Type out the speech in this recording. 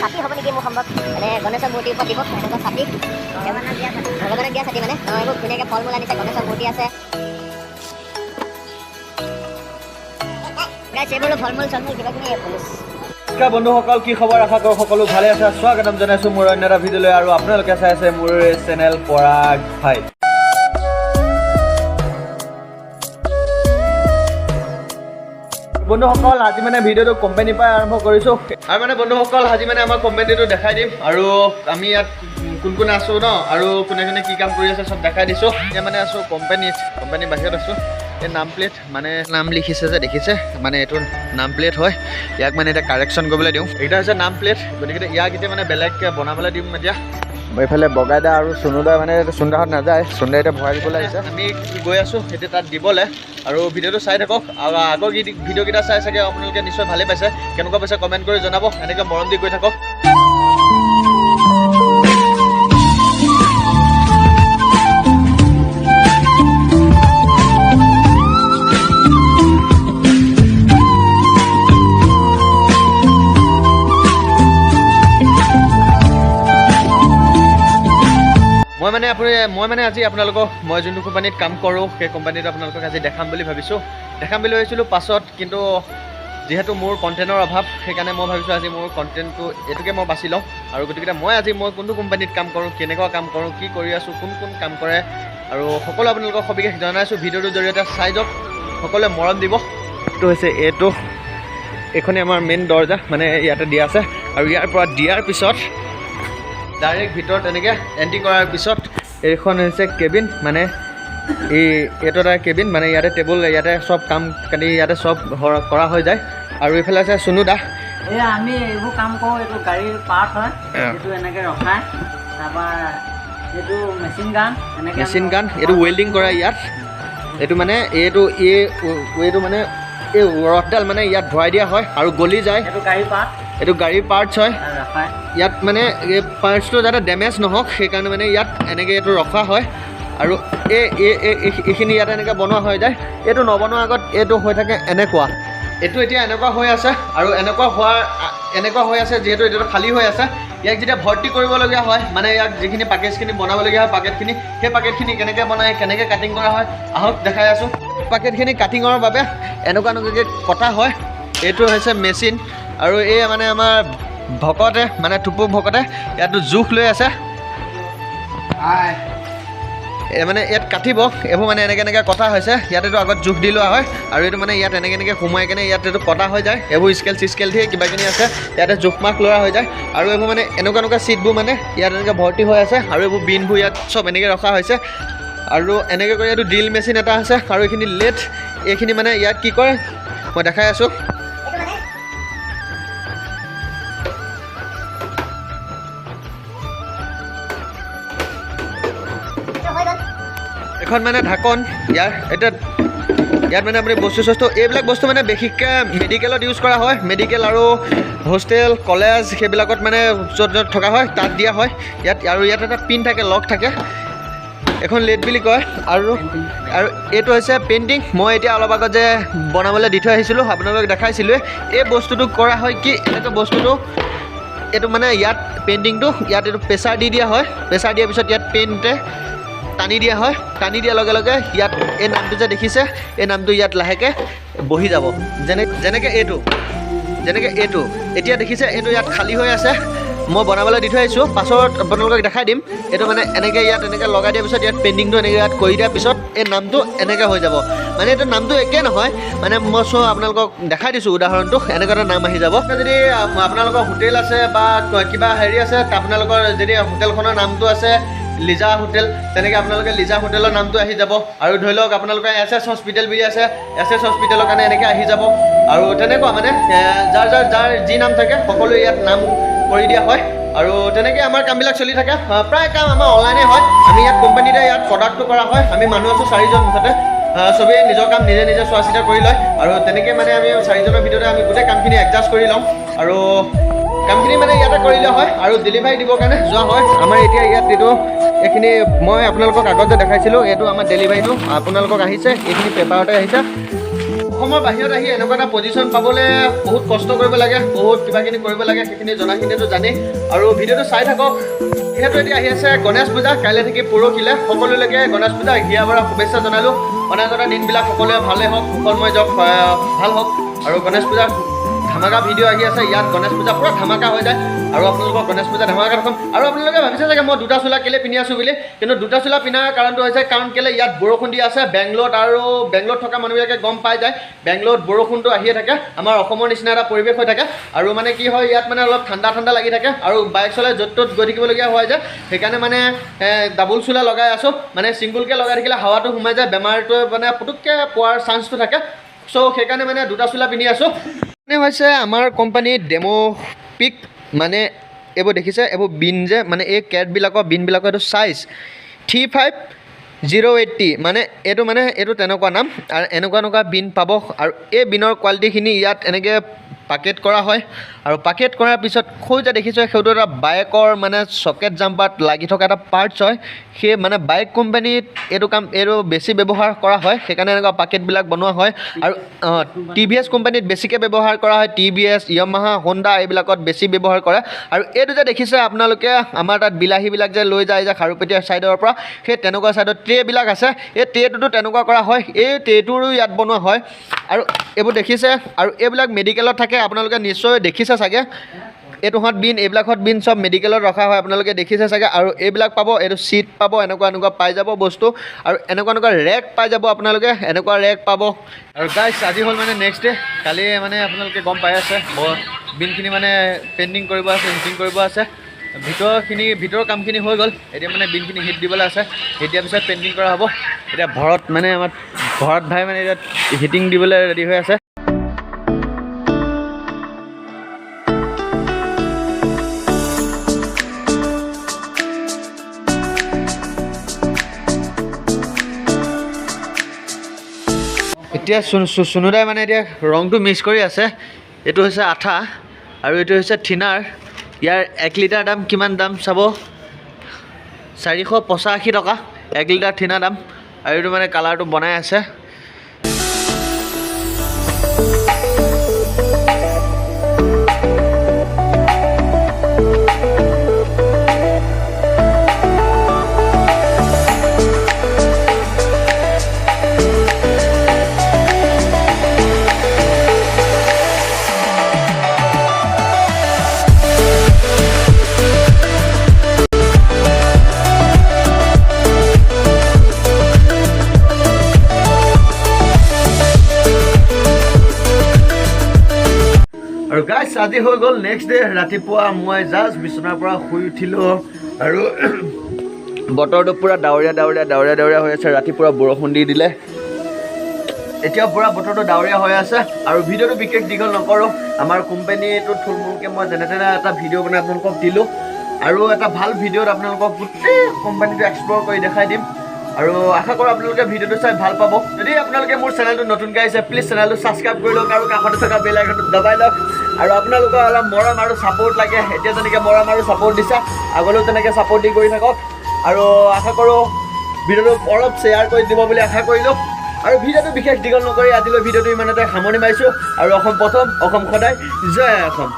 ছাতি হ'ব নেকি মোৰ সম্ভৱ মানে গণেশৰ মূৰ্তিৰ ওপৰত দিব এনেকুৱা ছাতি ভগৱানক দিয়া ছাতি মানে এইবোৰ ধুনীয়াকৈ ফল মূল আনিছে গণেশৰ মূৰ্তি আছে এইবোৰো ফল মূল চলমূল কিবা কিবি নমস্কাৰ বন্ধুসকল কি খবৰ আশা কৰোঁ সকলো ভালে আছে স্বাগতম জনাইছোঁ মোৰ অন্য এটা ভিডিঅ'লৈ আৰু আপোনালোকে চাই আছে মোৰ চেনেল পৰাগ ভাই বন্ধুসকল আজি মানে ভিডিঅ'টো কোম্পানীৰ পৰা আৰম্ভ কৰিছোঁ আৰু মানে বন্ধুসকল আজি মানে আমাৰ কোম্পানীটো দেখাই দিম আৰু আমি ইয়াত কোন কোন আছোঁ ন আৰু কোনে কোনে কি কাম কৰি আছে চব দেখাই দিছোঁ এতিয়া মানে আছোঁ কোম্পানীৰ বাহিৰত আছোঁ এই নাম প্লেট মানে নাম লিখিছে যে দেখিছে মানে এইটো নাম প্লেট হয় ইয়াক মানে এতিয়া কাৰেকশ্যন কৰিবলৈ দিওঁ এইটা হৈছে নাম প্লেট গতিকে ইয়াক এতিয়া মানে বেলেগকৈ বনাবলৈ দিম এতিয়া এইফালে বগাইদা আৰু চুনুদা মানে চুন্দাহঁত নাযায় চুন্দা এতিয়া ভৰাই দিবলৈ আহিছে আমি গৈ আছোঁ এতিয়া তাত দিবলৈ আৰু ভিডিঅ'টো চাই থাকক আৰু আগৰ ভিডিঅ'কেইটা চাই চাগে আপোনালোকে নিশ্চয় ভালেই পাইছে কেনেকুৱা পাইছে কমেণ্ট কৰি জনাব এনেকৈ মৰম দি গৈ থাকক মই মানে আজি আপোনালোকক মই যোনটো কোম্পানীত কাম কৰোঁ সেই কোম্পানীত আপোনালোকক আজি দেখাম বুলি ভাবিছিলোঁ পাছত কিন্তু যিহেতু মোৰ কণ্টেণ্টৰ অভাৱ সেইকাৰণে মই ভাবিছোঁ আজি মোৰ কণ্টেণ্টটো এইটোকে মই বাছি লওঁ আৰু গতিকে মই কোনটো কোম্পানীত কাম কৰোঁ কেনেকুৱা কাম কৰোঁ কি কৰি আছোঁ কোন কাম কৰে আৰু সকলো আপোনালোকক সবিশেষ জনাইছোঁ ভিডিঅ'টোৰ জৰিয়তে চাই যাওক সকলোৱে মৰম দিব এইটো হৈছে এইখনেই আমাৰ মেইন দৰ্জা মানে ইয়াতে দিয়া আছে আৰু ইয়াৰ পৰা দিয়াৰ পিছত ডাইৰেক্ট ভিতৰত এনেকৈ এণ্ট্ৰি কৰাৰ পিছত এইখন হৈছে কেবিন মানে এইটো এটা কেবিন মানে ইয়াতে টেবুল ইয়াতে চব কাম কাটি ইয়াতে চব কৰা হৈ যায় আৰু এইফালে আছে চুনুদা আমি এইবোৰ কাম কৰোঁ এইটো গাড়ীৰ পাৰ্ট হয় এইটো এনেকৈ ৰখাই তাৰপৰা এইটো মেচিন গান এইটো ৱেল্ডিং কৰা ইয়াত এইটো মানে এইটো মানে এই ৰথডাল মানে ইয়াত ভৰাই দিয়া হয় আৰু গলি যায় এইটো গাড়ীৰ পাৰ্টছ হয় ইয়াত মানে এই পাৰ্টছটো যাতে ডেমেজ নহওক সেইকাৰণে মানে ইয়াত এনেকৈ এইটো ৰখা হয় আৰু এইখিনি ইয়াতে এনেকৈ বনোৱা হৈ যায় এইটো নবনোৱাৰ আগত এইটো হৈ থাকে এনেকুৱা এইটো এতিয়া এনেকুৱা হৈ আছে আৰু এনেকুৱা হৈ আছে যিহেতু এইটো খালী হৈ আছে ইয়াক যেতিয়া ভৰ্তি কৰিবলগীয়া হয় মানে ইয়াক যিখিনি পেকেজখিনি বনাবলগীয়া হয় সেই পেকেটখিনি কেনেকৈ বনায় কেনেকৈ কাটিং কৰা হয় আহক দেখাই আছোঁ পেকেটখিনি কাটিঙৰ বাবে এনেকুৱাকৈ কটা হয় এইটো হৈছে মেচিন আৰু এই মানে আমাৰ ভকতে মানে টুপুক ভকতে ইয়াতো জোখ লৈ আছে মানে ইয়াত কাটিব এইবোৰ মানে এনেকৈ কটা হৈছে ইয়াতেতো আগত জোখ দি লোৱা হয় আৰু এইটো মানে ইয়াত এনেকৈ সোমাই কেনে ইয়াত এইটো কটা হৈ যায় এইবোৰ স্কেল দিয়ে কিবাকিনি আছে ইয়াতে জোখ মাখ লোৱা হৈ যায় আৰু এইবোৰ মানে এনেকুৱা চিটবোৰ মানে ইয়াত এনেকৈ ভৰ্তি হৈ আছে আৰু এইবোৰ বিনবোৰ ইয়াত চব এনেকৈ ৰখা হৈছে আৰু এনেকৈ কৰি এইটো ড্ৰিল মেচিন এটা আছে আৰু এইখিনি লেট এইখিনি মানে ইয়াত কি কৰে মই দেখাই আছোঁ এখন মানে ঢাকন ইয়াত মানে আপুনি বস্তু এইবিলাক বস্তু মানে বিশেষকৈ মেডিকেলত ইউজ কৰা হয় মেডিকেল আৰু হোষ্টেল কলেজ সেইবিলাকত মানে য'ত থকা হয় তাত দিয়া হয় ইয়াত এটা পিন থাকে লক থাকে এখন লেট বুলি কয় আৰু এইটো হৈছে পেইণ্টিং মই এতিয়া অলপ আগত যে বনাবলৈ দি থৈ আহিছিলোঁ আপোনালোকক দেখাইছিলোঁ এই বস্তুটো কৰা হয় কি এনেকৈ বস্তুটো এইটো মানে ইয়াত পেইণ্টিংটো ইয়াত এইটো প্ৰেছাৰ দি দিয়া হয় প্ৰেছাৰ দিয়াৰ পিছত ইয়াত পেইণ্টে টানি দিয়া হয় টানি দিয়াৰ লগে লগে ইয়াত এই নামটো যে দেখিছে এই নামটো ইয়াত লাহেকৈ বহি যাব যেনেকৈ এইটো এতিয়া দেখিছে এইটো ইয়াত খালী হৈ আছে মই বনাবলৈ দি থৈ আহিছোঁ পাছত আপোনালোকক দেখাই দিম এইটো মানে এনেকৈ ইয়াত এনেকৈ লগাই দিয়াৰ পিছত ইয়াত পেইণ্টিংটো এনেকৈ ইয়াত কৰি দিয়াৰ পিছত এই নামটো এনেকৈ হৈ যাব মানে এইটো নামটো একেই নহয় মানে মই আপোনালোকক দেখাই দিছোঁ উদাহৰণটো এনেকুৱা এটা নাম আহি যাব যদি আপোনালোকৰ হোটেল আছে বা কিবা হেৰি আছে আপোনালোকৰ যদি হোটেলখনৰ নামটো আছে লিজা হোটেল তেনেকৈ আপোনালোকে লিজা হোটেলৰ নামটো আহি যাব আৰু ধৰি লওক আপোনালোকৰ SS হস্পিটেল বুলি আছে SS হস্পিটেলৰ কাৰণে এনেকৈ আহি যাব আৰু তেনেকুৱা মানে যাৰ যি নাম থাকে সকলো ইয়াত নাম কৰি দিয়া হয় আৰু তেনেকৈ আমাৰ কামবিলাক চলি থাকে প্ৰায় কাম আমাৰ অনলাইনে হয় আমি ইয়াত কোম্পানীতে ইয়াত প্ৰডাক্টটো কৰা হয় আমি মানুহ আছোঁ 4জন মুঠতে চবেই নিজৰ কাম নিজে চোৱা চিতা কৰি লয় আৰু তেনেকৈ মানে আমি 4জনৰ ভিতৰতে আমি গোটেই কামখিনি এডজাষ্ট কৰি লওঁ আৰু কামখিনি মানে ইয়াতে কৰি লোৱা হয় আৰু ডেলিভাৰী দিবৰ কাৰণে যোৱা হয় আমাৰ এতিয়া ইয়াত এইখিনি মই আপোনালোকক আগত যে দেখাইছিলোঁ এইটো আমাৰ ডেলিভাৰীটো আপোনালোকক আহিছে এইখিনি পেপাৰতে আহিছে অসমৰ বাহিৰত আহি এনেকুৱা এটা পজিশ্যন পাবলৈ বহুত কষ্ট কৰিব লাগে, বহুত কিবাকিনি কৰিব লাগে, সেইখিনি জনাখিনিতো জানেই। আৰু ভিডিঅ'টো চাই থাকক। যিহেতু এতিয়া আহি আছে গণেশ পূজা, কাইলৈ থাকি পৰহিলে সকলোলৈকে গণেশ পূজা হিয়া ভৰা শুভেচ্ছা জনালোঁ। অনাগত দিনবিলাক সকলোৱে ভালেই হওক, সুখময় যাওক, ভাল হওক। আৰু গণেশ পূজা ধামাকা ভিডিঅ' আহি আছে, ইয়াত গণেশ পূজা পূৰা ধামাকা হৈ যায়। আৰু আপোনালোকৰ গণেশ পূজা ধামাকা দেখোন। আৰু আপোনালোকে ভাবিছে চাগে মই দুটা চোলা কেলৈ পিন্ধি আছোঁ বুলি, কিন্তু দুটা চোলা পিন্ধাৰ কাৰণটো হৈছে কাৰণ কেলৈ ইয়াত বৰষুণ দি আছে বেংগলত, আৰু বেংগলত থকা মানুহবিলাকে গম পাই যায় বেংগলত বৰষুণটো আহিয়ে থাকে, আমাৰ অসমৰ নিচিনা এটা পৰিৱেশ হৈ থাকে। আৰু মানে কি হয় ইয়াত মানে অলপ ঠাণ্ডা ঠাণ্ডা লাগি থাকে, আৰু বাইক চলাই য'ত ত'ত গৈ থাকিবলগীয়া হয় যে, সেইকাৰণে মানে ডাবুল চোলা লগাই আছোঁ। মানে ছিংগুলকৈ লগাই থাকিলে হাৱাটো সোমাই যায়, বেমাৰটোৱে মানে পুটুককৈ পোৱাৰ চান্সটো থাকে। চ' সেইকাৰণে মানে দুটা চোলা পিন্ধি আছোঁ। মানে হৈছে আমাৰ কোম্পানীৰ ডেম'পিক, মানে এইবোৰ দেখিছে, এইবোৰ বিন যে, মানে এই কেটবিলাকৰ বিনবিলাকৰ এইটো চাইজ 35080, মানে এইটো তেনেকুৱা নাম। আৰু এনেকুৱা বিন পাব। আৰু এই বিনৰ কোৱালিটিখিনি ইয়াত এনেকৈ পাকেট কৰা হয়। আৰু পাকেট কৰাৰ পিছত সৌ যে দেখিছোঁ সেইটো এটা বাইকৰ মানে চকেট জাম্পাৰত লাগি থকা এটা পাৰ্টছ হয়। সেই মানে বাইক কোম্পানীত এইটো বেছি ব্যৱহাৰ কৰা হয়, সেইকাৰণে এনেকুৱা পাকেটবিলাক বনোৱা হয়। আৰু TVS কোম্পানীত বেছিকৈ ব্যৱহাৰ কৰা হয়, TVS, য়ামাহা, হোণ্ডা এইবিলাকত বেছি ব্যৱহাৰ কৰে। আৰু এইটো যে দেখিছে আপোনালোকে আমাৰ তাত বিলাহীবিলাক যে লৈ যায় যে খাৰুপেটীয়া ছাইডৰ পৰা, সেই তেনেকুৱা ছাইডত ট্ৰেবিলাক আছে, এই ট্ৰেটোতো তেনেকুৱা কৰা হয়, এই ট্ৰেটোৰো ইয়াত বনোৱা হয়। আৰু এইবোৰ দেখিছে, আৰু এইবিলাক মেডিকেলত থাকে, আপোনালোকে নিশ্চয় দেখিছে চাগে। এইটোহঁত বিন, এইবিলাকত বিন চব মেডিকেলত ৰখা হয়, আপোনালোকে দেখিছে চাগে। আৰু এইবিলাক পাব, এইটো চিট পাব, এনেকুৱা পাই যাব বস্তু। আৰু এনেকুৱা ৰেক পাই যাব আপোনালোকে, এনেকুৱা ৰেক পাব। আৰু গাইছ আজি হ'ল মানে নেক্সট ডে, কালি মানে আপোনালোকে গম পাই আছে বিনখিনি মানে পেইণ্টিং কৰিব আছে, হিটিং কৰিব আছে। ভিতৰৰ কামখিনি হৈ গ'ল, এতিয়া মানে বিনখিনি হিট দিবলৈ আছে, হিট দিয়াৰ পিছত পেইণ্টিং কৰা হ'ব। এতিয়া ভৰত আমাৰ ভৰত ভাই মানে এতিয়া হিটিং দিবলৈ ৰেডি হৈ আছে। এতিয়া সুনুদাই মানে এতিয়া ৰংটো মিক্স কৰি আছে। এইটো হৈছে আঠা আৰু এইটো হৈছে থিনাৰ। ইয়াৰ 1 লিটাৰ দাম কিমান দাম চাব, 485 টকা 1 লিটাৰ থিনাৰ দাম। আৰু এইটো মানে কালাৰটো বনাই আছে। আৰু গাইছ আজি হৈ গ'ল নেক্সট ডে। ৰাতিপুৱা মই জাষ্ট বিচনাৰ পৰা শুই উঠিলোঁ, আৰু বতৰটো পূৰা ডাৱৰীয়া হৈ আছে। ৰাতিপুৱা বৰষুণ দি দিলে, এতিয়া পূৰা বতৰটো ডাৱৰীয়া হৈ আছে। আৰু ভিডিঅ'টো বিশেষ দীঘল নকৰোঁ, আমাৰ কোম্পানীটো থুলমূলকৈ মই যেনে তেনে এটা ভিডিঅ' বনাই আপোনালোকক দিলোঁ। আৰু এটা ভাল ভিডিঅ'ত আপোনালোকক গোটেই কোম্পানীটো এক্সপ্ল'ৰ কৰি দেখাই দিম। আৰু আশা কৰোঁ আপোনালোকে ভিডিঅ'টো চাই ভাল পাব। যদি আপোনালোকে মোৰ চেনেলটো নতুনকৈ আহিছে, প্লিজ চেনেলটো ছাবস্ক্ৰাইব কৰি লওক আৰু কাষতে থকা বেল আইকনটো দবাই লওক। আৰু আপোনালোকৰ অলপ মৰম আৰু ছাপোৰ্ট লাগে, এতিয়া যেনেকৈ মৰম আৰু ছাপোৰ্ট দিছা, আগলৈও তেনেকৈ ছাপোৰ্ট দি কৰি থাকক। আৰু আশা কৰোঁ ভিডিঅ'টো অলপ শ্বেয়াৰ কৰি দিব বুলি আশা কৰিলোঁ। আৰু ভিডিঅ'টো বিশেষ দীঘল নকৰি আজিলৈ ভিডিঅ'টো ইমানতে সামৰণি মাৰিছোঁ। আৰু অসম প্ৰথম, অসম সদায়, জয় অসম।